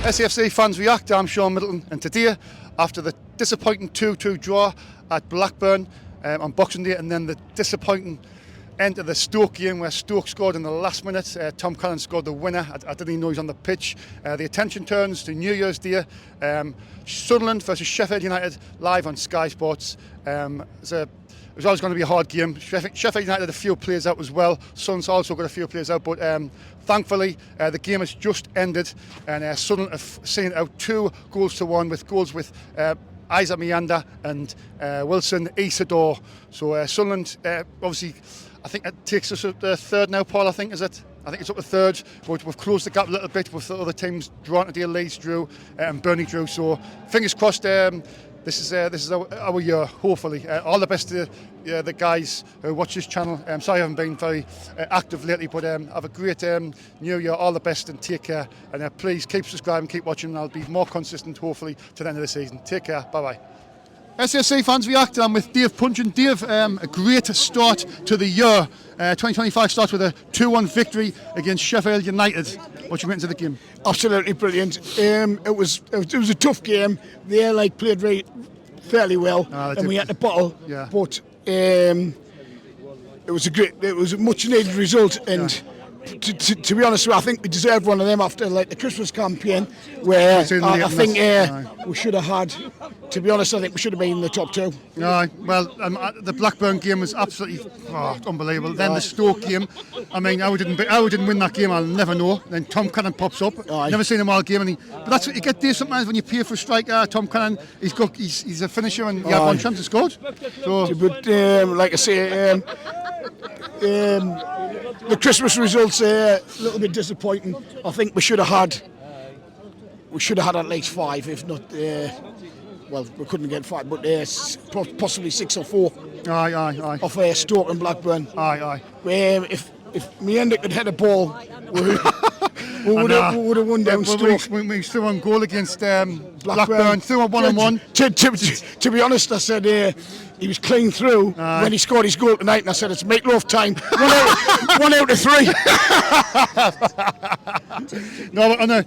SAFC Fans React, I'm Shaun Middleton, and today, after the disappointing 2-2 draw at Blackburn on Boxing Day, and then the disappointing end of the Stoke game where Stoke scored in the last minute, Tom Cannon scored the winner. I didn't even know he was on the pitch. The attention turns to New Year's Day, Sunderland versus Sheffield United, live on Sky Sports. It was always going to be a hard game. Sheffield United had a few players out as well. Sun's also got a few players out, but thankfully the game has just ended, and Sunderland have seen it out 2-1 with goals with Isaac Meander and Wilson Isidore. So Sunderland, obviously, I think it takes us up to third now, Paul, I think, is it? I think it's up to third, but we've closed the gap a little bit with the other teams drawn today. Leeds drew and Burnley drew, so fingers crossed. This is our year, hopefully. All the best to the guys who watch this channel. Sorry I haven't been very active lately, but have a great new year. All the best and take care. And please keep subscribing, keep watching, and I'll be more consistent, hopefully, to the end of the season. Take care. Bye-bye. SAFC Fans React. I'm with Dave Puncheon. Dave, a great start to the year. 2025 starts with a 2-1 victory against Sheffield United. What you went into the game? Absolutely brilliant. It was a tough game. They played fairly well, and we had to battle. Yeah. But it was a much needed result, and to be honest with you, I think we deserved one of them after the Christmas campaign, where I think we should have had. To be honest, I think we should have been in the top two. Well, the Blackburn game was absolutely unbelievable. Then the Stoke game, I mean, I didn't win that game, I'll never know. Then Tom Cannon pops up. Never seen him all game, but that's what you get there sometimes when you pay for a striker. Tom Cannon, he's a finisher, and he had one chance to score. So, but like I say, the Christmas results a little bit disappointing. I think we should have had at least 5, if not. Well, we couldn't get 5, but possibly 6 or 4. Aye. Of Stoke and Blackburn. Aye. If Meander could hit a ball, we would have won down Stoke. We threw on goal against Blackburn, threw on 1-on-1. To be honest, I said he was clean through when he scored his goal tonight, and I said it's meatloaf time. One out of 3. No, I know.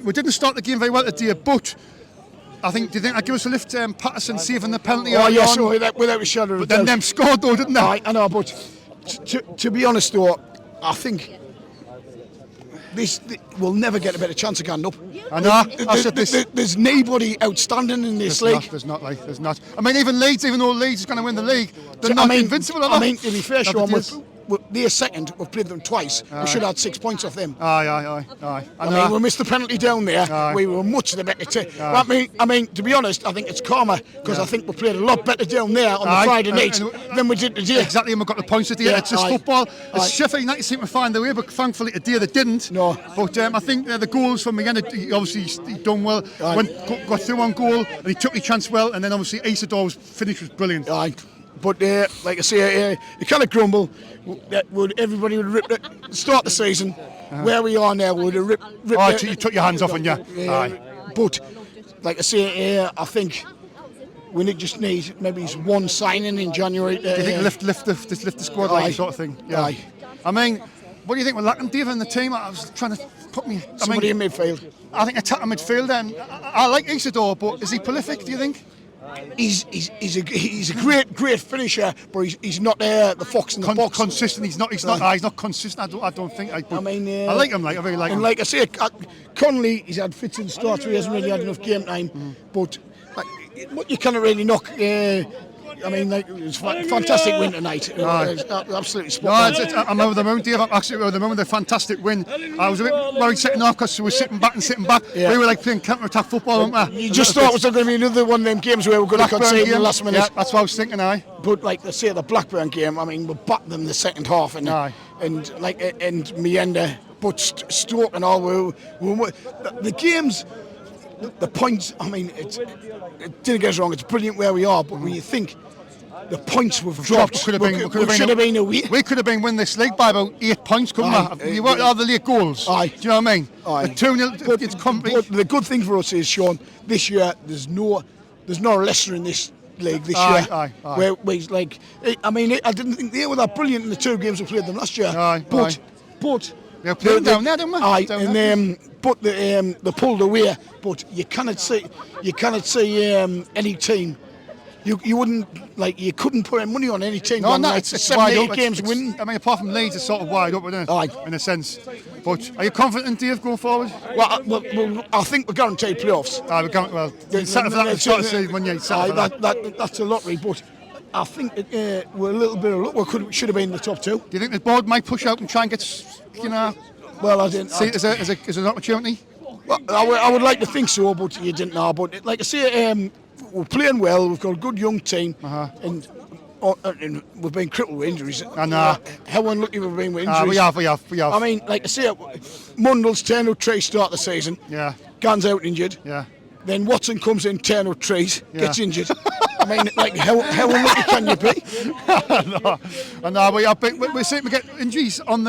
We didn't start the game very well today, but do you think that give us a lift? Patterson saving the penalty. Yes, without a shadow of a doubt. But then them scored though, didn't they? I know, but to be honest though, I think this we'll never get a better chance of getting up. I know. There's nobody outstanding in this league. There's not. I mean, even Leeds, even though Leeds is going to win the league, they're not invincible. I mean, to be fair, Shaun, they're second. We've played them twice. We should have had 6 points off them. Aye. I mean, we missed the penalty down there. We were much the better team. I mean, to be honest, I think it's karma, because I think we played a lot better down there on the Friday night than we did today. Exactly, and we got the points today. It's just football. Sheffield United seem to find their way, but thankfully today they didn't. No. But I think the goals from again, obviously he done well. Got through on goal, and he took the chance well, and then obviously Isidore's finish was brilliant. But like I say, you kind of grumble that everybody would start the season where we are now. Would have ripped. You took your hands off, and But like I say, I think we just need maybe one signing in January. Do you think lift the squad, like sort of thing? Yeah. I mean, what do you think we're lacking, Dave, in the team? I was trying to put me. Somebody in midfield. I think attacking midfield. And I like Isidore, but is he prolific? Do you think? He's a great finisher, but he's not the fox in the box. Consistent. He's not consistent. I don't think. I like him. I really like him. And like I say, Connolly, he's had fits and starts, so he hasn't really had enough game time. But what you cannot really knock. I mean, it was fantastic win tonight. It was absolutely spot on. I'm over the moon, Dave. I'm absolutely over the moon with a fantastic win. I was a bit worried setting off because we were sitting back. Yeah. We were playing counter-attack football, weren't we? You just thought it was going to be another one of them games where we're going to concede in the last minute. Yeah, that's what I was thinking, But like I say, the Blackburn game, I mean, we backed them the second half, and Meander, but Stoke and all. The games. The points, I mean, it didn't get us wrong, it's brilliant where we are, but when you think the points we've dropped, we should have been away. We could have been winning this league by about 8 points, couldn't we? You weren't all the late goals. Do you know what I mean? The 2-0, it's complete. But the good thing for us is, Shaun, this year there's no Leicester in this league this year. Where he's I didn't think they were that brilliant in the 2 games we played them last year. But They're playing down there, don't we? Aye, Down and there. but they pulled away. But you cannot see any team. You wouldn't like you couldn't put any money on any team. No, like it's 7, wide 8 open. games winning. I mean, apart from Leeds, it's sort of wide open, isn't it? Aye. In a sense. But are you confident, Dave, going forward? Well, I think we're guaranteed playoffs. We're going, well, you settle for that at the start of the season when you settle for that. That's a lottery, but I think we're a little bit of luck. We should have been in the top 2. Do you think the board might push out and try and get, Well, I didn't. see it as an opportunity? Well, I would like to think so, but you didn't know. But like I say, we're playing well. We've got a good young team, and we've been crippled with injuries. I know. How unlucky we've been with injuries. We have. I mean, like I say, Mundell's 10 out trees start the season. Yeah. Gann's out injured. Yeah. Then Watson comes in 10 out trees, gets injured. I mean, like how unlucky can you be? I know. We're seeing we get injuries in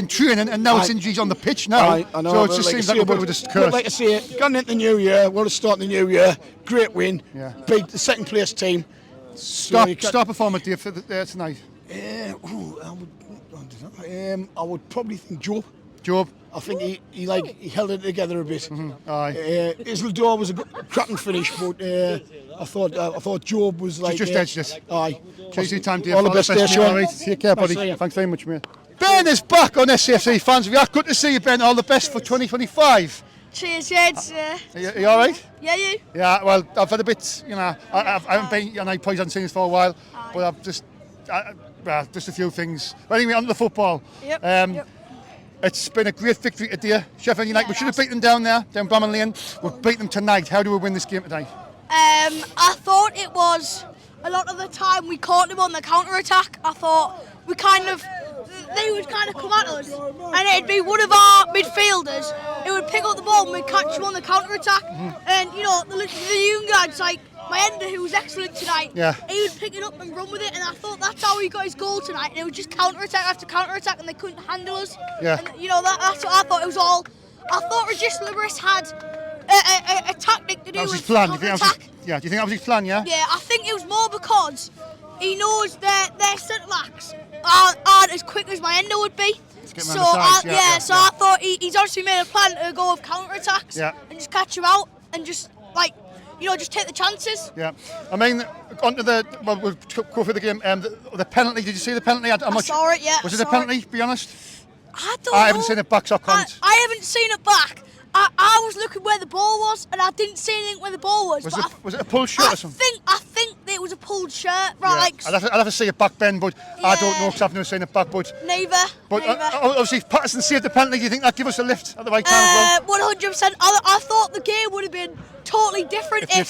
training, and now it's injuries on the pitch now. I know, so it just seems like we're just cursed. But like I say, gone into the new year, we're starting the new year. Great win. Yeah. Beat the second place team. Star performer, Dave, for tonight. I would probably think Job. I think he held it together a bit. Aye. Isildur was a cracking finish, but I thought Job was like Just edged it. Aye. Cheers, your time, Dave. All the best there, Shaun. Right. Take care, buddy. Thanks, Thanks very much, mate. Ben is back on SFC Fans React. Good to see you, Ben. All the best for 2025. Cheers, Jeds. Are you all right? Yeah, you? Yeah, well, I've had a bit, I haven't been, I probably haven't seen this for a while, but I've just a few things. But anyway, on to the football. Yep. It's been a great victory today. Sheffield United, we should have beaten them down Bramall Lane. We've beat them tonight. How do we win this game today? I thought it was a lot of the time we caught them on the counter-attack. I thought they would kind of come at us, and it'd be one of our midfielders who would pick up the ball and we'd catch them on the counter-attack. And, the young lads, like my ender, who was excellent tonight, he would pick it up and run with it, and I thought that's how he got his goal tonight. And it was just counter-attack after counter-attack, and they couldn't handle us. Yeah. And, that's what I thought it was all. I thought Regis Libris had a tactic to do with counter-attack. Do you think that was his plan, yeah? Yeah, I think it was more because he knows that their centre-backs aren't as quick as my ender would be. So I thought he's obviously made a plan to go with counter-attacks and just catch him out and just just take the chances. Yeah, I mean, we'll go through the game. The penalty, did you see the penalty? I saw it, yeah. Was it a penalty, be honest? I don't know. I haven't seen it back, so I can't. I haven't seen it back. I was looking where the ball was, and I didn't see anything where the ball was. Was it a pulled shirt or something? I think it was a pulled shirt. Right, I'd have to see it back, Ben, but I don't know because I've never seen it back. But neither. Obviously, if Patterson saved the penalty, do you think that'd give us a lift at the right time as well? 100%. I thought the game would have been totally different if he had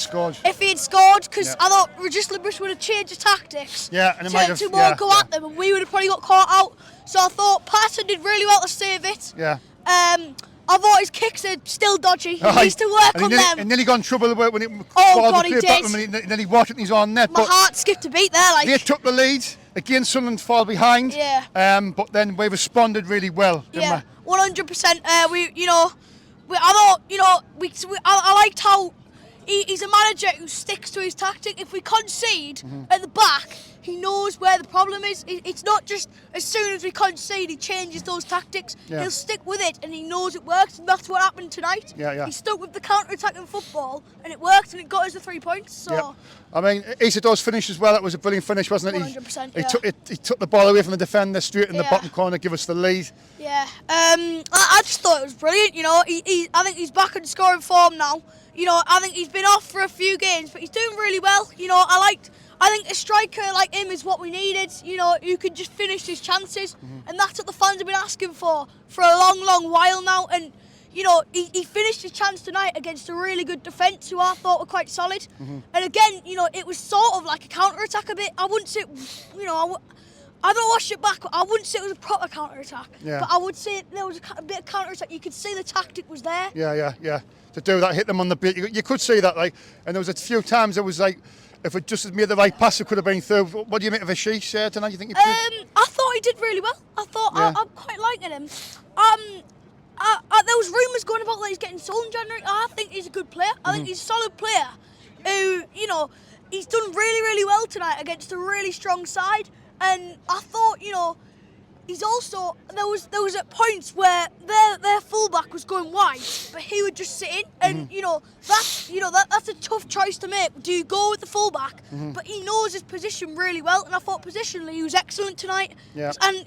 scored, because I thought Regis Libris would have changed the tactics. Yeah, and it might have to more go at them, and we would have probably got caught out. So I thought Patterson did really well to save it. Yeah. I thought his kicks are still dodgy. He needs to work on them. And nearly got in trouble when he nearly washed it in his own net. My heart skipped a beat there. They took the lead. Again, Sunderland fall behind. Yeah. But then we responded really well. Yeah, 100%. I liked how he's a manager who sticks to his tactic. If we concede at the back, he knows where the problem is. It's not just as soon as we concede, he changes those tactics. Yeah. He'll stick with it, and he knows it works, and that's what happened tonight. Yeah. He stuck with the counter-attack in football, and it worked, and it got us the 3 points. So. Yeah. I mean, Isidor's finish as well. That was a brilliant finish, wasn't it? 100%. He took the ball away from the defender straight in the bottom corner, give us the lead. Yeah. I just thought it was brilliant. I think he's back in scoring form now. I think he's been off for a few games, but he's doing really well. I think a striker like him is what we needed, who could just finish his chances. And that's what the fans have been asking for a long, long while now. And, he finished his chance tonight against a really good defence who I thought were quite solid. And again, it was sort of like a counter-attack a bit. I wouldn't say, I don't watch it back, but I wouldn't say it was a proper counter-attack. Yeah. But I would say there was a bit of counter-attack. You could see the tactic was there. Yeah. To do that, hit them on the beat. You could see that, and there was a few times it was like, if it just had made the right pass, it could have been through. What do you make of Ashish tonight? You think? I thought he did really well. I thought I'm quite liking him. There was rumours going about that he's getting sold in January. I think he's a good player. I think he's a solid player who, he's done really, really well tonight against a really strong side. And I thought, he's also there was at points where their fullback was going wide, but he would just sit in, and that's a tough choice to make. Do you go with the fullback? But he knows his position really well, and I thought positionally he was excellent tonight. Yeah. And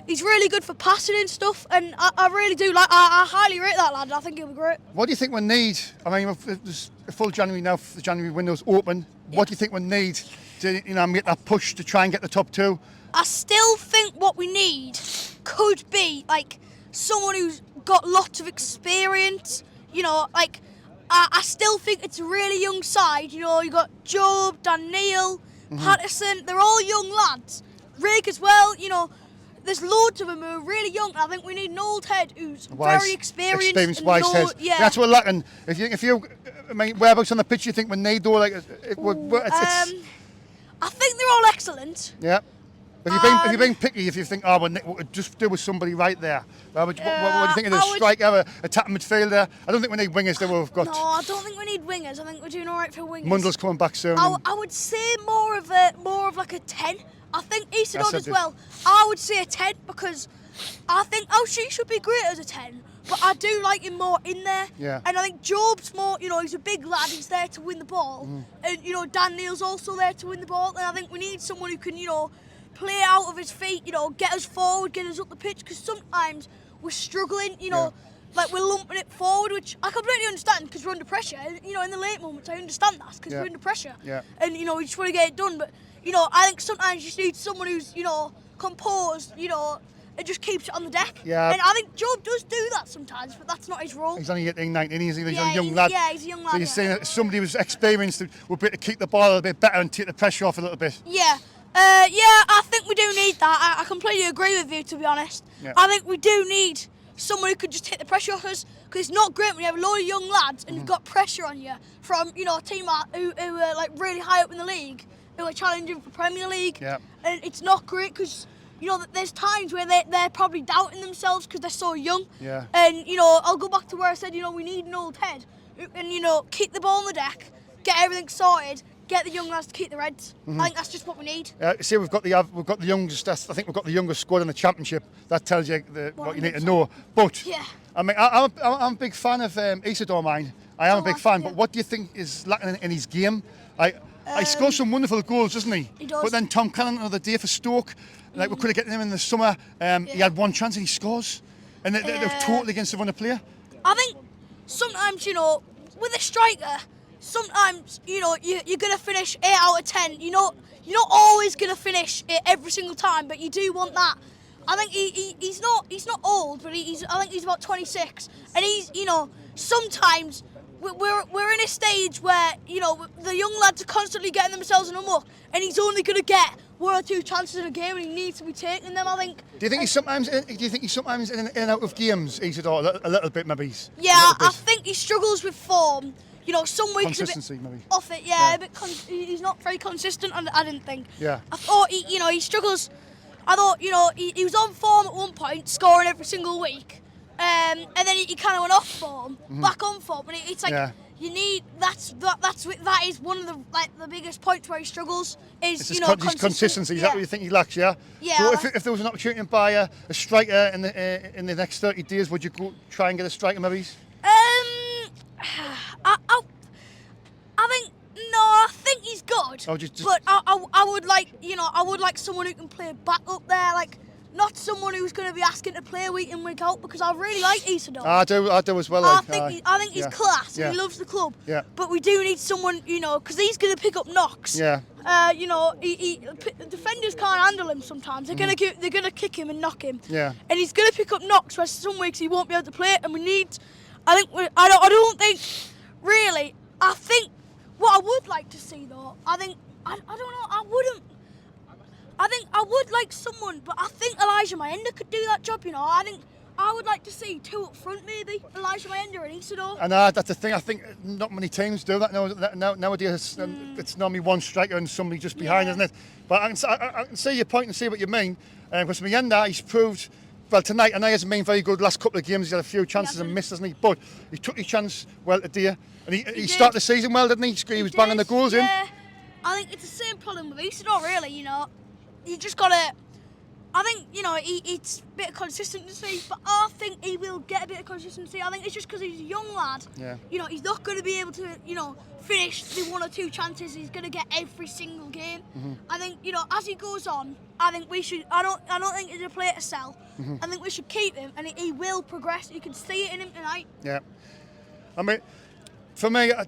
he's really good for passing and stuff, and I really do like. I highly rate that lad. I think he'll be great. What do you think we need? I mean, if there's a full January now. The January window's open. What do you think we need to make that push to try and get the top two? I still think what we need could be like someone who's got lots of experience. I still think it's a really young side. You got Job, Dan Neil, Patterson. They're all young lads. Rig as well. There's loads of them who are really young. I think we need an old head who's very experienced. Experienced, wise head. Yeah. That's what we're lacking. Whereabouts on the pitch do you think we need though? I think they're all excellent. Yeah. Have you been picky if you think, we could just do with somebody right there? What do you think of the striker, attacking midfielder? I don't think we need wingers that we've got. No, I don't think we need wingers. I think we're doing all right for wingers. Mundell's coming back soon. I would say more of like a 10. I think Isidore as well. I would say a 10 because I think she should be great as a 10. But I do like him more in there. Yeah. And I think Job's more, he's a big lad, he's there to win the ball. And, Dan Neil's also there to win the ball. And I think we need someone who can, play out of his feet, get us forward, get us up the pitch. Because sometimes we're struggling, like we're lumping it forward, which I completely understand because we're under pressure. In the late moments, I understand that because we're under pressure. Yeah. And, we just want to get it done. But, I think sometimes you just need someone who's, composed, and just keeps it on the deck. Yeah. And I think Job does do that sometimes, but that's not his role. He's only 18, 19, he's a young lad. Yeah, he's a young lad. So you're saying that somebody who's experienced would be able to keep the ball a little bit better and take the pressure off a little bit? Yeah. I think we do need that. I completely agree with you, to be honest. Yeah. I think we do need someone who could just take the pressure off us, because it's not great when you have a load of young lads and you've got pressure on you from, a team who are like really high up in the league, who are challenging for Premier League. Yeah. And it's not great because, there's times where they're probably doubting themselves because they're so young. Yeah. And, I'll go back to where I said, we need an old head and, keep the ball on the deck, get everything sorted, get the young lads to keep the reds. I think that's just what we need. See, we've got the youngest. I think we've got the youngest squad in the Championship. That tells you what you need to know. But yeah. I mean, I'm a big fan of Isidore. I am a big fan. Yeah. But what do you think is lacking in his game? He scores some wonderful goals, doesn't he? He does. But then Tom Cannon the other day for Stoke, we could have gotten him in the summer. He had one chance and he scores, and they're totally against the run of play. I think sometimes, with a striker, sometimes, you're going to finish 8 out of 10. You're not always going to finish it every single time, but you do want that. I think he's not old, but I think he's about 26, and he's, sometimes we're in a stage where, the young lads are constantly getting themselves in a muck, and he's only going to get 1 or 2 chances in a game, and he needs to be taking them, I think. Do you think he's sometimes in and out of games, Isidore, a little bit maybe? Yeah, I think he struggles with form. Some weeks a bit maybe. off it, yeah. He's not very consistent, I didn't think. Yeah. I thought he struggles. I thought he was on form at one point, scoring every single week, and then he kind of went off form, back on form, and it's like you need that is one of the biggest points where he struggles is consistency. Is that what you think he lacks? Yeah. Yeah. So if there was an opportunity to buy a striker in the next 30 days, would you go try and get a striker maybe? I think he's good, but I would like someone who can play back up there, like not someone who's going to be asking to play week in week out, because I really like Isidore. I do as well. I think he's class. Yeah. And he loves the club. Yeah. But we do need someone, because he's going to pick up knocks. Yeah. Defenders can't handle him sometimes. They're gonna kick him and knock him. Yeah. And he's going to pick up knocks where some weeks he won't be able to play it, and we need. I don't think really. I think what I would like to see though. I don't know. I would like someone, but I think Elijah Mayenda could do that job. I think I would like to see 2 up front, maybe Elijah Mayenda and Isidore. And that's the thing. I think not many teams do that nowadays. It's normally one striker and somebody just behind, isn't it? But I can see your point and see what you mean. Because Mayenda, he's proved. Well, tonight, I know he hasn't been very good last couple of games. He's had a few chances and missed, hasn't he? But he took his chance well today. And he started the season well, didn't he? He was banging the goals in. I think it's the same problem with Isidore, really, You just got to I think, you know, it's a bit of consistency, but I think he will get a bit of consistency. I think it's just because he's a young lad. Yeah. You know, he's not going to be able to, you know, finish the 1 or 2 chances. He's going to get every single game. I think, you know, as he goes on, I think we should. I don't think he's a player to sell. I think we should keep him, and he will progress. You can see it in him tonight. Yeah. I mean, for me, I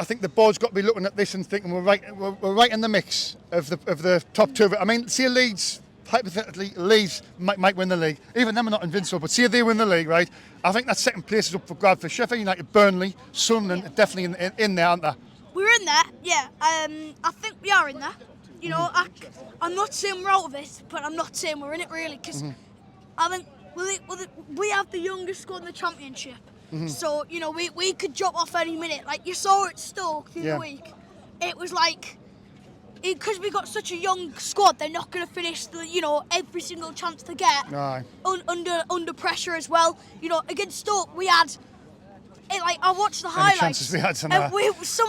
think the board's got to be looking at this and thinking we're right in the mix of the top 2. I mean, see Leeds. Hypothetically, Leeds might win the league. Even them are not invincible, but see if they win the league, right? I think that second place is up for grabs for Sheffield United, Burnley, Sunderland, definitely in there, aren't they? We're in there, yeah. I think we are in there. You know, I'm not saying we're out of it, but I'm not saying we're in it really, because I think we have the youngest squad in the Championship. So, you know, we could drop off any minute. Like you saw at Stoke the other week, it was like, because we got such a young squad, they're not going to finish every single chance they get under pressure as well. You know, against Stoke we had I watched the highlights. Chances we had some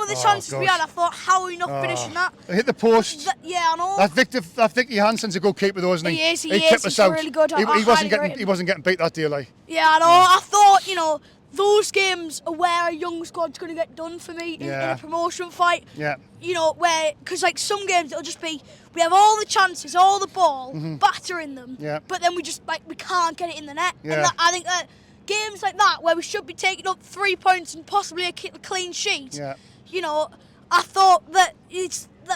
of the chances we had, I thought, how are we not finishing that? They hit the post. Yeah, I know. That Vicky Hansen's a good keeper though, isn't he? He is. Kept us out. Really good. He wasn't getting beat that day, like. Yeah, I know. I thought, you know, those games are where a young squad's going to get done for me in a promotion fight. Yeah. You know, because like some games it'll just be, we have all the chances, all the ball, battering them, but then we just we can't get it in the net. Yeah. And I think that games like that where we should be taking up 3 points and possibly a clean sheet. Yeah. You know, I thought that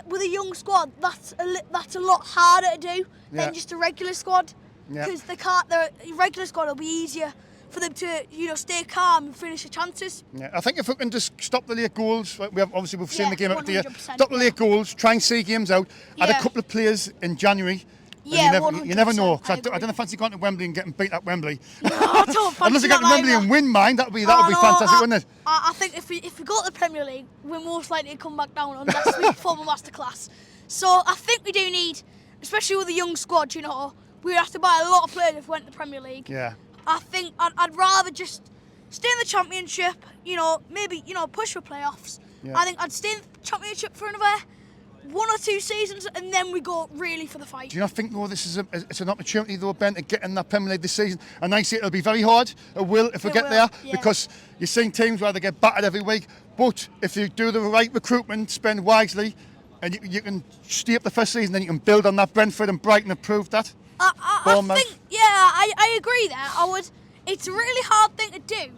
with a young squad that's a lot harder to do than just a regular squad, because the regular squad will be easier for them to, you know, stay calm and finish the chances. Yeah, I think if we can just stop the late goals, we've seen the game out there. 100%, Stop the late goals, try and see games out. Add a couple of players in January. Yeah, you never know. I don't fancy going to Wembley and getting beat at Wembley. No, I don't fancy Unless you get to Wembley and win, mine, that would be fantastic, wouldn't it? I think if we go to the Premier League, we're most likely to come back down unless we perform a masterclass. So I think we do need, especially with a young squad, you know, we'd have to buy a lot of players if we went to the Premier League. Yeah. I think I'd rather just stay in the Championship, you know, maybe, you know, push for playoffs. Yeah. I think I'd stay in the Championship for another 1 or 2 seasons, and then we go really for the fight. Do you not think, though, this is it's an opportunity, though, Ben, to get in that Premier League this season? And I see it'll be very hard. It will if we get there, because you're seeing teams where they get battered every week. But if you do the right recruitment, spend wisely, and you can stay up the first season, then you can build on that. Brentford and Brighton have proved that. I think, I agree there. It's a really hard thing to do,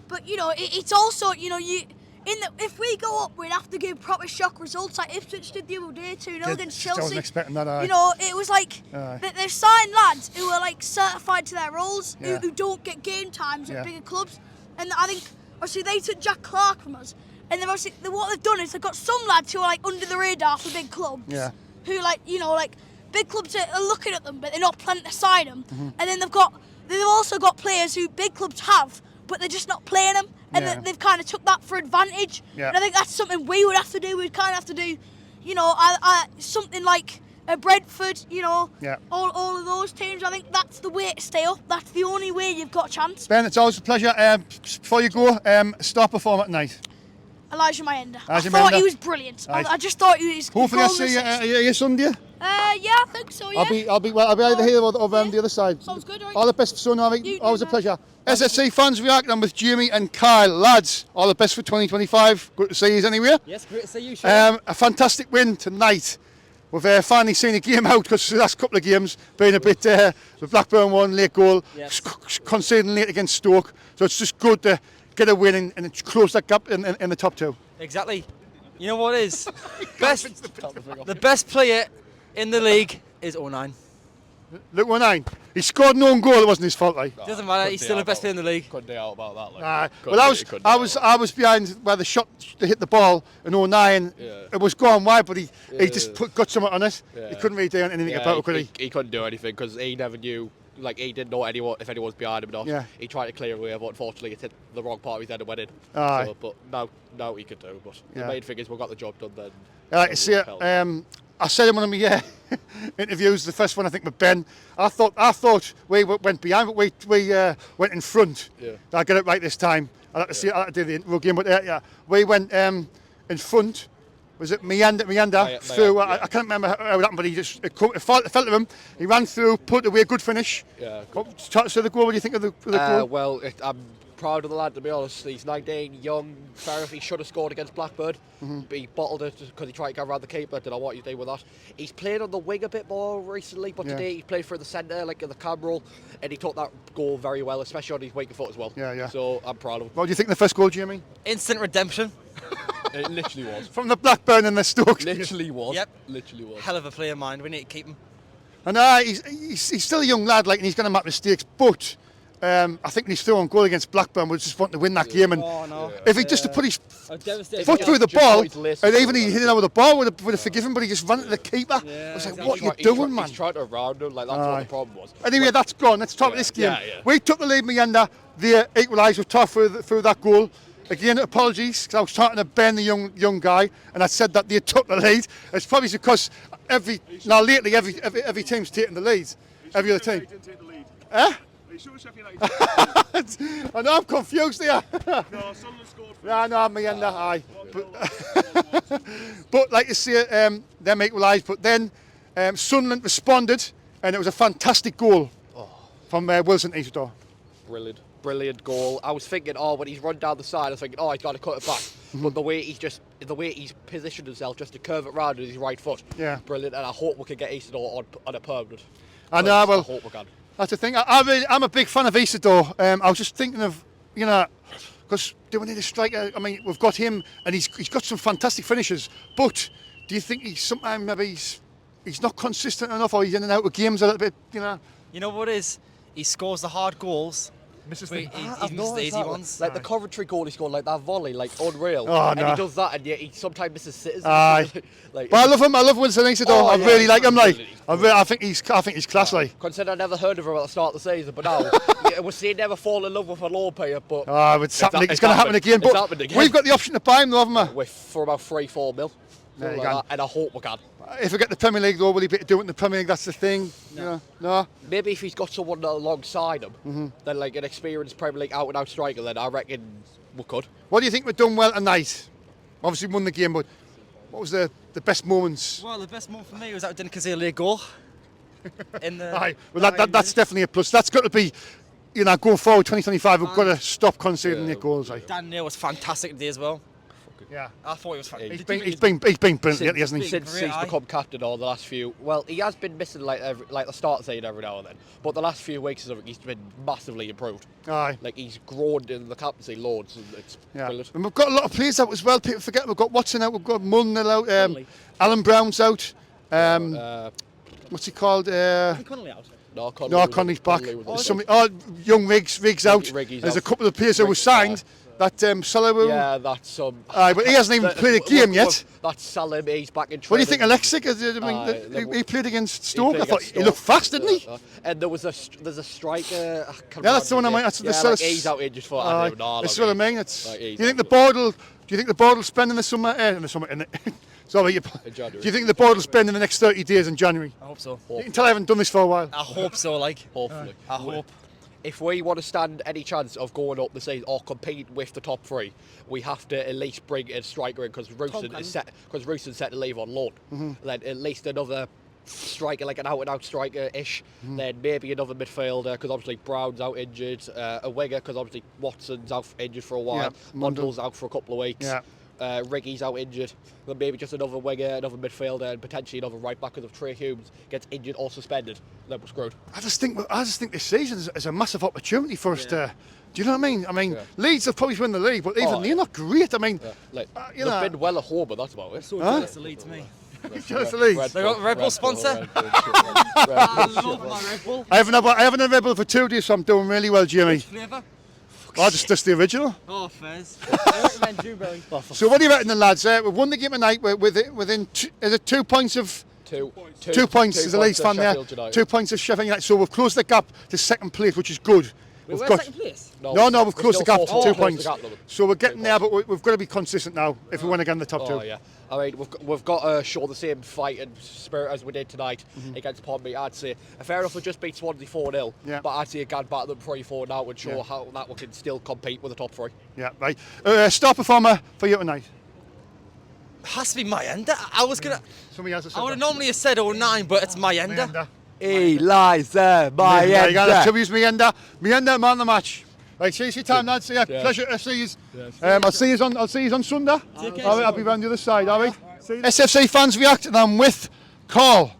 but you know, it's also, you know, if we go up, we'd have to give proper shock results like Ipswich did the other day 2-0 against Chelsea. I wasn't expecting that. You know, it was like they've signed lads who are like certified to their roles, who don't get game times at bigger clubs, and I think obviously they took Jack Clark from us, and what they've done is they've got some lads who are like under the radar for big clubs, who like, you know, like big clubs are looking at them, but they're not planning to sign them. And then they've also got players who big clubs have, but they're just not playing them, and they've kind of took that for advantage. And I think that's something we would have to do. We'd kind of have to do, you know, something like a Brentford, you know, all of those teams. I think that's the way to stay up. That's the only way you've got a chance. Ben, it's always a pleasure. Before you go, star performer tonight. Elijah Mayenda. I thought he was brilliant. I just thought he was. Hopefully, I'll see you Sunday. Yeah, I think so. Yeah. I'll be either here or over on the other side. Sounds good. Right. All the best for Sunday. Always a pleasure. SFC fans reacting with Jamie and Kyle, lads. All the best for 2025. Good to see you anyway. Yes, great to see you, Shaun. A fantastic win tonight. We've finally seen a game out, because the last couple of games been a bit. The Blackburn one late goal, conceding late against Stoke. So it's just good to get a win and close that gap in the top 2. Exactly. You know what it is? The best player in the league is 09. Look, 09. He scored an own goal. It wasn't his fault, like. Doesn't matter. He's still the best player in the league. Couldn't do out about that. Like. Well, I was behind where the shot to hit the ball in 09. It was going wide, but he just got something on it. He couldn't really do anything about it, could he? He couldn't do anything because he never knew. Like, he didn't know if anyone was behind him or not. Yeah. He tried to clear away, but unfortunately it hit the wrong part of his head and went in. Aye. But now he could do. But the main thing is we got the job done then. I said in one of my interviews, the first one I think with Ben, I thought we went behind, but we went in front. Yeah. I get it right this time. I had to do the interview game, but we went in front was it meander through? Yeah. I can't remember how it happened, but it fell to him. He ran through, put away a good finish. Yeah. So the goal. What do you think of the goal? Well, I'm proud of the lad, to be honest. He's 19, young, fair enough. He should have scored against Blackburn, but he bottled it because he tried to get around the keeper. Don't know what you do with that. He's played on the wing a bit more recently, but today he played for the centre, like in the cam role, and he took that goal very well, especially on his weaker foot as well. Yeah. So I'm proud of him. What do you think of the first goal, Jamie? Instant redemption. It literally was. From the Blackburn and the Stoke. Literally was. Yep. Literally was. Hell of a player of mine. We need to keep him. And he's still a young lad, like, and he's going to make mistakes, but I think when he's through on goal against Blackburn, we just want to win that game. And if he just to put his foot through the ball, and even he hit it out with the ball, would have forgiven, but he just ran to the keeper. I was like, what are you doing, man? He's trying to round him, like that's what the problem was. Anyway, that's gone. Let's talk about this game. Yeah. We took the lead, Meander. They equalised with tough through that goal. Again, apologies, because I was talking to Ben, the young guy, and I said that they took the lead. It's probably because lately every team's taking the lead. Every other team. Eh? I know I'm confused here. No, Sunderland scored for No, Meander, aye. But like you say, them equalised, but then Sunderland responded, and it was a fantastic goal from Wilson Isidore. Brilliant goal. I was thinking, when he's run down the side, I was thinking, he's got to cut it back. But the way he's positioned himself just to curve it round with his right foot, brilliant. And I hope we can get Isidore on a permanent. I know. Well, I hope we can. That's the thing. I'm a big fan of Isidore. I was just thinking of, because do we need a striker? I mean, we've got him, and he's got some fantastic finishes. But do you think sometimes maybe he's not consistent enough, or he's in and out of games a little bit? You know what it is? He scores the hard goals. Misses But the. he misses the easy ones. Like the Coventry goal he scored, like that volley, like unreal. Oh, and no. he does that, and yet he sometimes misses sitters. Aye. Like, But I love him. I love Wilson Isidore. I really like him. Like, brilliant. I think he's class. Like. Consider I never heard of him at the start of the season, but now we're seeing never fall in love with a loan player. But It's happening. It's going to happen again. It's But happened again. we've got the option to buy him, though, haven't we? for about 3-4 mil. There you Like go. that, and I hope we can. If we get the Premier League, though, will he be doing the Premier League? That's the thing. No. Maybe if he's got someone alongside him, then like an experienced Premier League out-and-out striker, then I reckon we could. What do you think we've done well tonight? Obviously won the game, but what was the best moments? Well, the best moment for me was that we didn't concede a goal. Aye, well that's definitely a plus. That's got to be, going forward 2025, we've got to stop conceding the goals. Dan Neil was fantastic today as well. Yeah, I thought he was fantastic. he's been brilliant, hasn't he? Since he's become captain or the last few, well, he has been missing like the start of the season every now and then, but the last few weeks he's been massively improved. Aye. Like he's grown in the captaincy loads, and it's brilliant. And we've got a lot of players out as well. People forget we've got Watson out, we've got Mulliner out, Alan Brown's out. What's he called? Connolly out. No, Conley's back. Young Riggs out. There's a couple of players who were signed. That Salawu. Yeah, that's Aye, but he hasn't even played a game yet. That's Salim. He's back in training. What do you think of Alexic? He played against Stoke. I thought he looked fast, didn't he? And there's a striker. That's the one I mean. He's out injured for. That's what I mean. Do you think the board will spend in the summer? Sorry, do you think the board will spend in the next 30 days in January? I hope so. You can tell I haven't done this for a while. I hope so, Hopefully. I hope. If we want to stand any chance of going up the season or competing with the top three, we have to at least bring a striker in because Rooson's set to leave on loan. Then at least another striker, like an out-and-out striker-ish. Then maybe another midfielder because obviously Brown's out injured. A winger because obviously Watson's out injured for a while. Mundell's out for a couple of weeks. Riggy's out injured. Then maybe just another winger, another midfielder, and potentially another right back because if Trey Humes gets injured or suspended, then we're screwed. I just think this season is a massive opportunity for us to. Do you know what I mean? Leeds have probably win the league, but even they're not great. I mean, they've been well at home, but that's about it. So jealous of Leeds, me. Jealous of Leeds. They got a Red Bull sponsor. I love my Red Bull. I haven't had a Red Bull for 2 days, so I'm doing really well, Jimmy. Flavour? Just the original. Oh, fairs. I recommend Dewberry. So what do you reckon, then, lads? We've won the game tonight. We're within is it 2 points of 2 points as a Leeds fan there. 2 points of Sheffield United. So we've closed the gap to second place, which is good. We're second place? No, we've closed the gap to 2 points. Gap, so we're getting there, but we've got to be consistent now if we want to get in the top two. Oh yeah, I mean we've got to show the same fight and spirit as we did tonight against Ponby. I'd say fair enough, we just beat Swansea 4-0, but I'd say again back them 3-4 now and show how that we can still compete with the top three. Yeah, right. Star performer for you tonight. Has to be Mayenda. I was gonna. Somebody else has said I would have that. normally have said 09, but it's Mayenda. Mayenda. Eliza, There you go. That's Timmy's Mayenda. Mayenda, man of the match. Right, see you time, lads. Yeah, pleasure to see you. I'll see you on Sunday. I'll be round the other side. All right. SFC fans react, and I'm with Carl.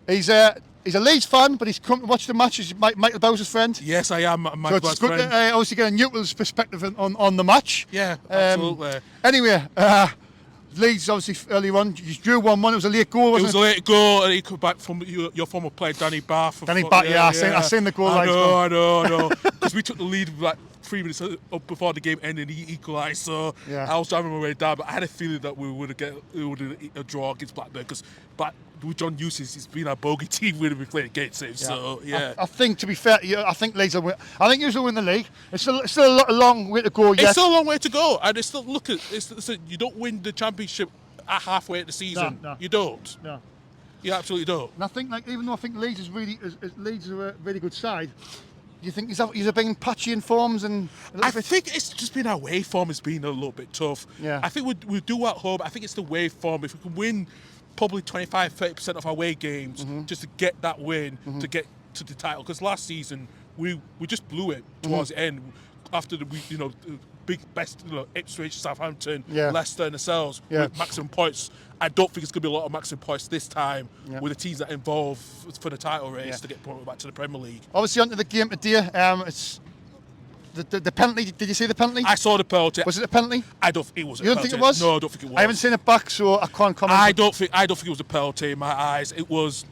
He's a Leeds fan, but he's come to watch the match. He's Michael Bowser's friend. Yes, I am. My So it's good to obviously get a neutral's perspective on the match. Yeah, absolutely. Anyway, Leeds obviously early on. You drew 1-1. It was a late goal, It wasn't was a late goal, and he come back from your former player Danny Bath. Danny Bath, yeah, I seen the goal. I know. Because we took the lead like 3 minutes up before the game ended, and he equalised. So Yeah. I was driving my way down, but I had a feeling that we would have a draw against Blackburn because with John Eustace, it's been our bogey team when we played against him. So yeah. I think, to be fair, I think Leeds will win. I think Leeds will win the league. It's still a long way to go yet. It's still a long way to go, and it's still you don't win the championship at halfway at the season. No. You don't. No. You absolutely don't. And I think, even though I think Leeds is Leeds are a really good side, do you think he's been patchy in forms and? I think it's just been our away form has been a little bit tough. Yeah. I think we do at home. I think it's the away form. If we can win probably 25-30% of our away games just to get that win to get to the title, because last season we just blew it towards the end after the big best Ipswich, Southampton, Leicester and ourselves with maximum points. I don't think it's going to be a lot of maximum points this time with the teams that involve for the title race to get promoted back to the Premier League. Obviously, onto the game today. It's the penalty. Did you see the penalty? I saw the penalty. Was it a penalty? I don't think it was. You don't think it was? No, I don't think it was. I haven't seen it back, so I can't comment. I don't think it was a penalty in my eyes. It was.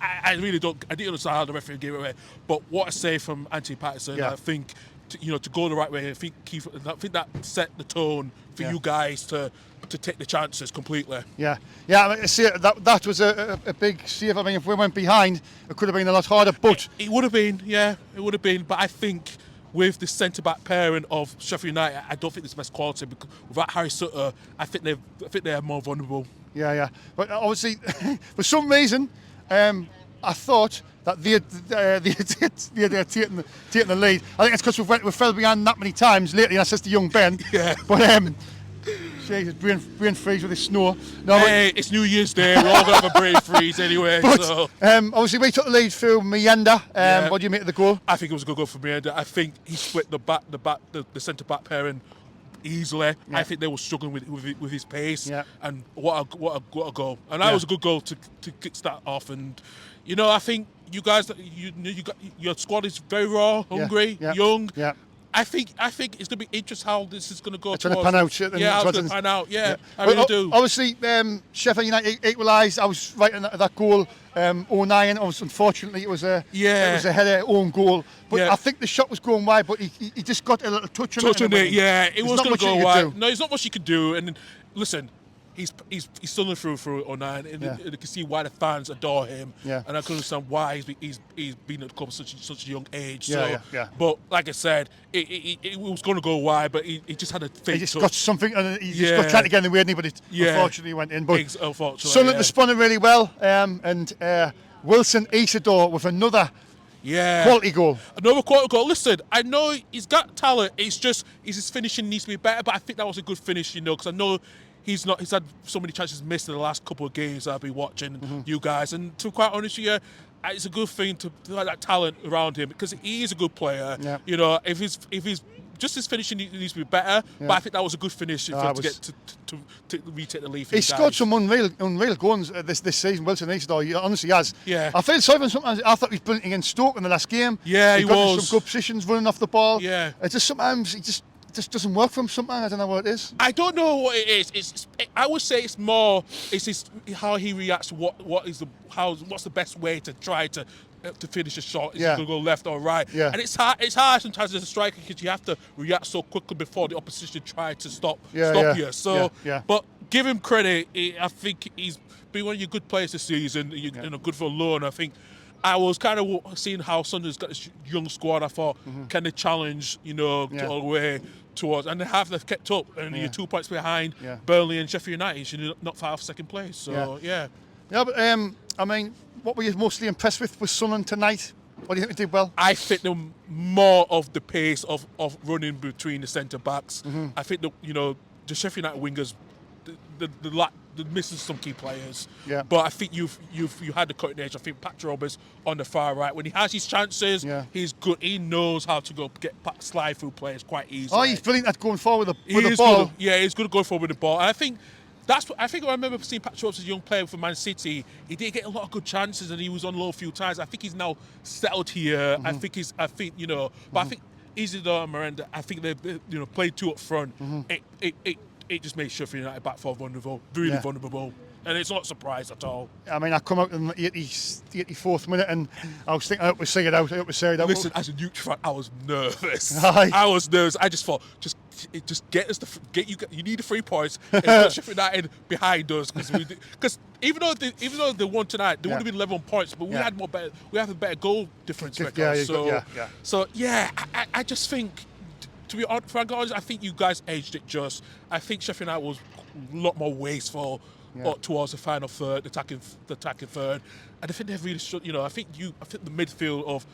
I really don't. I didn't understand how the referee gave it away. But what I say from Anthony Patterson, I think to go the right way. I think that set the tone for you guys to take the chances completely. Yeah. I mean, see, that was a big save. I mean, if we went behind, it could have been a lot harder. But it would have been. Yeah, it would have been. But I think with the centre-back pairing of Sheffield United, I don't think it's the best quality. Because without Harry Sutter, I think they're more vulnerable. Yeah. But obviously, for some reason, I thought that they're taking the lead. I think it's because we fell behind that many times lately, and that's just the young Ben. Yeah. But Jesus, brain freeze with this snow. No, hey, it's New Year's Day. We're all going to have a brain freeze anyway. But so. Obviously, we took the lead through Mayenda. What do you make of the goal? I think it was a good goal for Mayenda. I think he split the centre back pairing easily. Yeah. I think they were struggling with his pace. Yeah. And what a goal! And that was a good goal to kick start off. And I think you guys, your squad is very raw, hungry, young. Yeah. I think it's going to be interesting how this is going to go. It's going to pan out. Yeah, it's going to pan out. Yeah, I really do. Obviously, Sheffield United equalised. I was right in that goal. 09. Unfortunately, it was a header own goal. But I think the shot was going wide. But he just got a little touch on it. Yeah, it was going to go wide. No, there's not much you could do. And listen. He's stumbling through 09, and you can see why the fans adore him. Yeah. And I can understand why he's been at the club at such a young age. Yeah. But like I said, it was going to go wide, but he just had a fake. He just got something, and he just got trying to get in the way, but it unfortunately went in. But Sunderland responded really well, and Wilson Isidore with another quality goal. Another quality goal. Listen, I know he's got talent. It's just his finishing needs to be better. But I think that was a good finish, because I know. He's had so many chances missed in the last couple of games I've been watching you guys, and to be quite honest with you, it's a good thing to have that talent around him because he is a good player. Yeah. If he's just his finishing needs to be better, but I think that was a good finish for him to get to retake the lead. He scored some unreal goals this season. Wilson Isidore, he honestly has. Yeah. I feel sorry for him sometimes. I thought he was brilliant against Stoke in the last game. Yeah, he got was. Some good positions running off the ball. Yeah. It's just sometimes he just doesn't work for him. Sometimes I don't know what it is. I don't know what it is. I would say it's more. It's how he reacts to what's the best way to try to finish a shot. Is it going to go left or right? Yeah. And it's hard sometimes as a striker because you have to react so quickly before the opposition try to stop you. So, but give him credit. I think he's been one of your good players this season. Good for a loan. I think. I was kind of seeing how Sunderland's got this young squad. I thought, can they challenge, all the way towards, and they've kept up, and you're 2 points behind Burnley and Sheffield United. You're not far off second place. So yeah. But I mean, what were you mostly impressed with Sunderland tonight? What do you think they did well? I think them more of the pace of running between the centre backs. I think the Sheffield United wingers. the missing some key players. Yeah. But I think you had the cutting edge. I think Patrick Roberts on the far right, when he has his chances, he's good. He knows how to go slide through players quite easily. Oh, he's brilliant at going forward with the ball. He's good at going forward with the ball. And I think I remember seeing Patrick Roberts as a young player for Man City. He did get a lot of good chances, and he was on loan a few times. I think he's now settled here. I think but I think Isidore and Miranda, I think they played two up front. It just made Sheffield United back four vulnerable, really vulnerable. And it's not a surprise at all. I mean, I come out in the 84th minute and I was thinking, I hope we see it out. Listen, as a neutral fan, I was nervous. I was nervous. I just thought, just get us you need the 3 points and put Sheffield United behind us, because even though they won tonight, they would have been 11 points, but we have a better goal difference record. So I just think, to be honest, I think you guys edged it just. I think Sheffield United was a lot more wasteful towards the final third, the attacking third, and I think they've really stood. I think the midfield of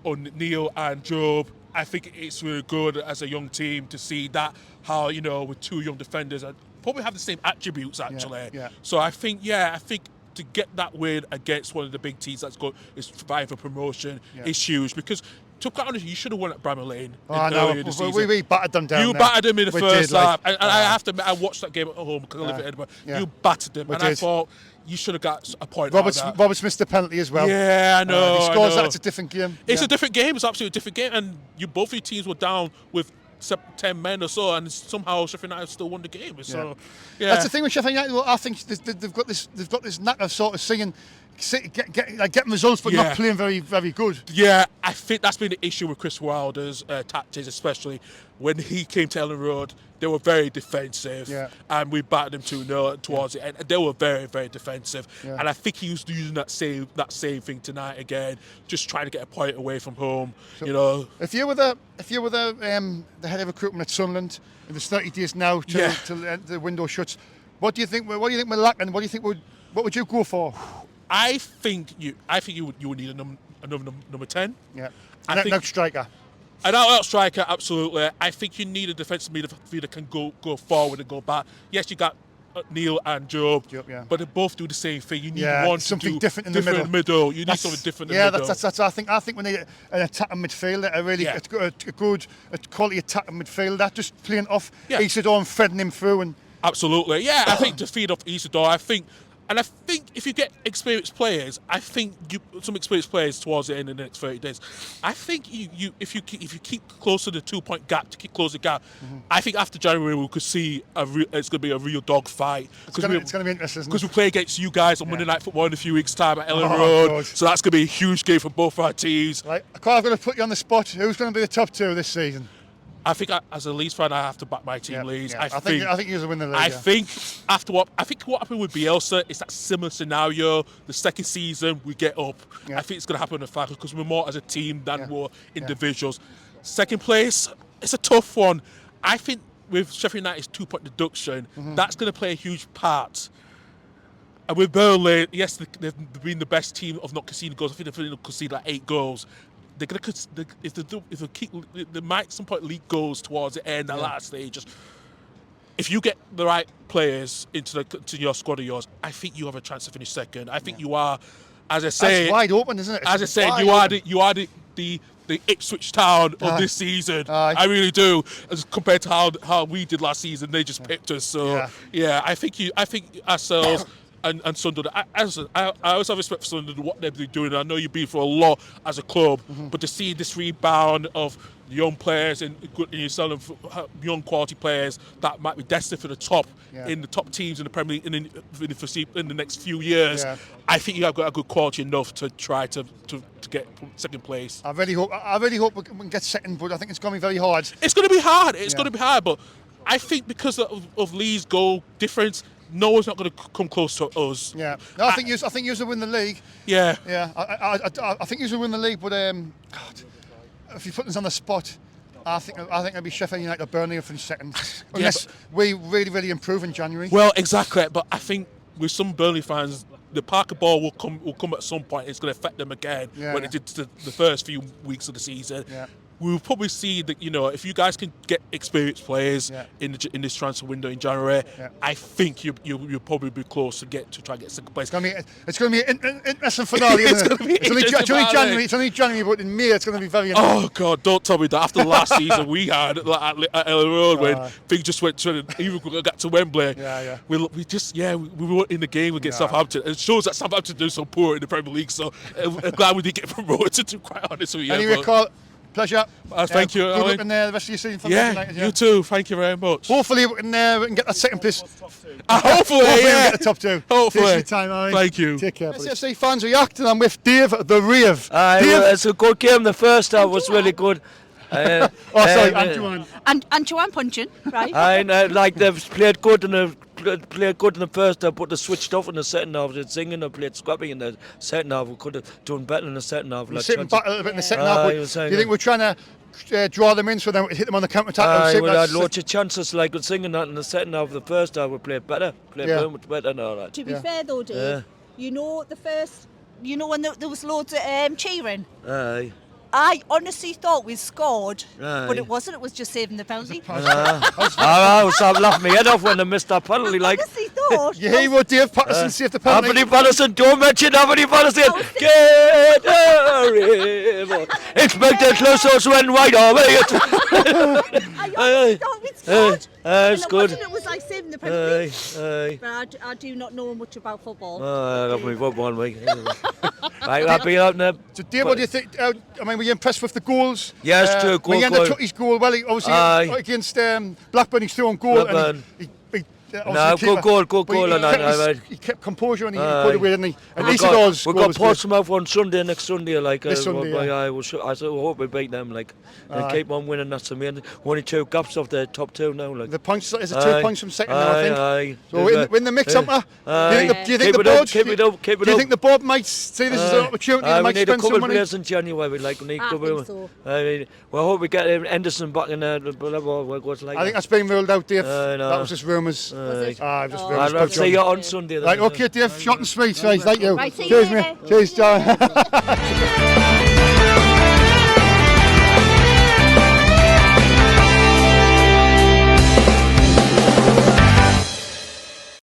O'Neill and Job, I think it's really good as a young team to see that how with two young defenders and probably have the same attributes actually. So I think to get that win against one of the big teams is vying for promotion is huge, because to be quite honest, you should have won at Bramall Lane earlier this season. We battered them down. You battered them in the first half, and I have to admit, I watched that game at home because I live in Edinburgh. You battered them, I thought you should have got a point. Roberts missed the penalty as well. Yeah, I know. If he scores that, it's a different game. It's a different game. It's absolutely a different game, and both your teams were down with 10 men or so, and somehow Sheffield United still won the game. So, that's the thing with Sheffield United. I think they've got this knack of sort of getting results, but not playing very, very good. Yeah, I think that's been the issue with Chris Wilder's tactics, especially when he came to Ellen Road. They were very defensive, and we battered them 2-0 towards it, and they were very, very defensive. And I think he was using that same thing tonight again, just trying to get a point away from home. So if you were the head of recruitment at Sunderland, and there's 30 days now till the window shuts, what do you think we're lacking? What would you go for? I think you would need another number 10. Yeah, and an out striker. An out striker, absolutely. I think you need a defensive midfielder that can go forward and go back. Yes, you got Neil and Job, but they both do the same thing. You need one something different in the middle. You need something different in the middle. That's I think we need an attacking midfielder, a good quality attacking midfielder, just playing off Isidore and threading him through. And absolutely, I think to feed off Isidore, And I think if you get experienced players, some experienced players towards the end of the next 30 days, I think if you keep close to the 2-point gap, to keep close the gap, I think after January we could see it's going to be a real dog fight. It's going to be interesting. Because we play against you guys on Monday Night Football in a few weeks' time at Ellen Road, God. So that's going to be a huge game for both our teams. Right, I'm going to put you on the spot. Who's going to be the top two this season? I think as a Leeds fan, I have to back my team, Leeds. I think he's a winner. I think what happened with Bielsa is that similar scenario. The second season we get up. I think it's going to happen in the final because we're more as a team than we're individuals. Second place, it's a tough one. I think with Sheffield United's 2-point deduction, that's going to play a huge part. And with Burnley, yes, they've been the best team of not conceding goals. I think they've conceded like 8 goals. They're gonna if they keep, they might some point leak goals towards the end, the last stages. If you get the right players into your squad of yours, I think you have a chance to finish second. I think you are, as I say, it's wide open, isn't it? As I said, you are the Ipswich Town of this season. I really do, as compared to how we did last season. They just pipped us. So I think ourselves. And Sunderland, I always have respect for Sunderland, what they're doing. I know you've been for a lot as a club, but to see this rebound of young players and you're selling young quality players that might be destined for the top in the top teams in the Premier League in the next few years, I think you have got a good quality enough to try to get second place. I really hope we can get second, but I think it's going to be very hard. It's going to be hard. It's going to be hard, but I think because of Lee's goal difference, no one's not going to come close to us. Yeah, no, I think you will win the league. Yeah. I think you will win the league, but God, if you put us on the spot, I think it'll be Sheffield United or Burnley will finish second, unless we really, really improve in January. Well, exactly, but I think with some Burnley fans, the Parker ball will come at some point. It's going to affect them again when it did the first few weeks of the season. we'll probably see that, you know, if you guys can get experienced players in this transfer window in January, I think you'll probably be close to try and get second place. It's going to be an interesting finale, isn't it? It's only January. It's only January, but in May it's going to be very interesting. Oh God, don't tell me that. After the last season we had at Ellen Road, when things just went to even got to Wembley, we weren't in the game against Southampton. It shows that Southampton do so poor in the Premier League. So I'm glad we did get promoted. To be quite honest with you. Anyway, Carl, pleasure. Thank you. Good luck in the rest of your season for United. You too. Thank you very much. Hopefully we can get that second place. Hopefully, we can get the top two. Hopefully. Time, all right. Thank you. Take care. SFC fans react, and I'm with Dave the Rave. Dave, it's a good game. The first half was really good. Sorry, Antoine. Antoine punching, right? I like they've played good in the first half, but they switched off in the second half. They're singing, they played scrappy in the second half. We could have done better in the second half. We're sitting back a little bit in the second half. Do you think we're trying to draw them in so then we hit them on the counter attack? We had loads of chances, like we're singing that in the second half. The first half we played better, much better and all that. To be fair though, Dave, you know when there was loads of cheering. Aye. I honestly thought we scored, but it wasn't. It was just saving the penalty. I was laughing my head off when I missed that penalty. Like, honestly thought. You hear what Dave Patterson saved the penalty? Anthony Patterson, don't mention Anthony Patterson. Get a river. Expect it close when right away. I honestly thought we'd scored. It's good. It was like saving the penalty. But I do not know much about football. I love me football, mate. Right, I'll be out there. So, Dave, what do you think? Were you impressed with the goals? Yes, two goals. He took his goal well. He obviously against Blackburn, he's thrown goal. And good goal. He kept composure and he put it away, didn't he? And we've got Portsmouth on Sunday, next Sunday. Like, this Sunday, I hope we beat them. Like, and keep on winning. That's the main. Only 2 gaps off the top 2 now. Like, the points is 2 points from second now, I think. So in the mix, do you think the board? Keep it up. Do you think the board might see this as an opportunity? We need a couple of players in January. Like, we need a couple. So. I hope we get Henderson back in there. I think that's been ruled out, Dave. That was just rumours. I'll see you on Sunday. Right, okay, Dave, short and sweet, right, thank you. Right, Cheers, mate. Cheers, John.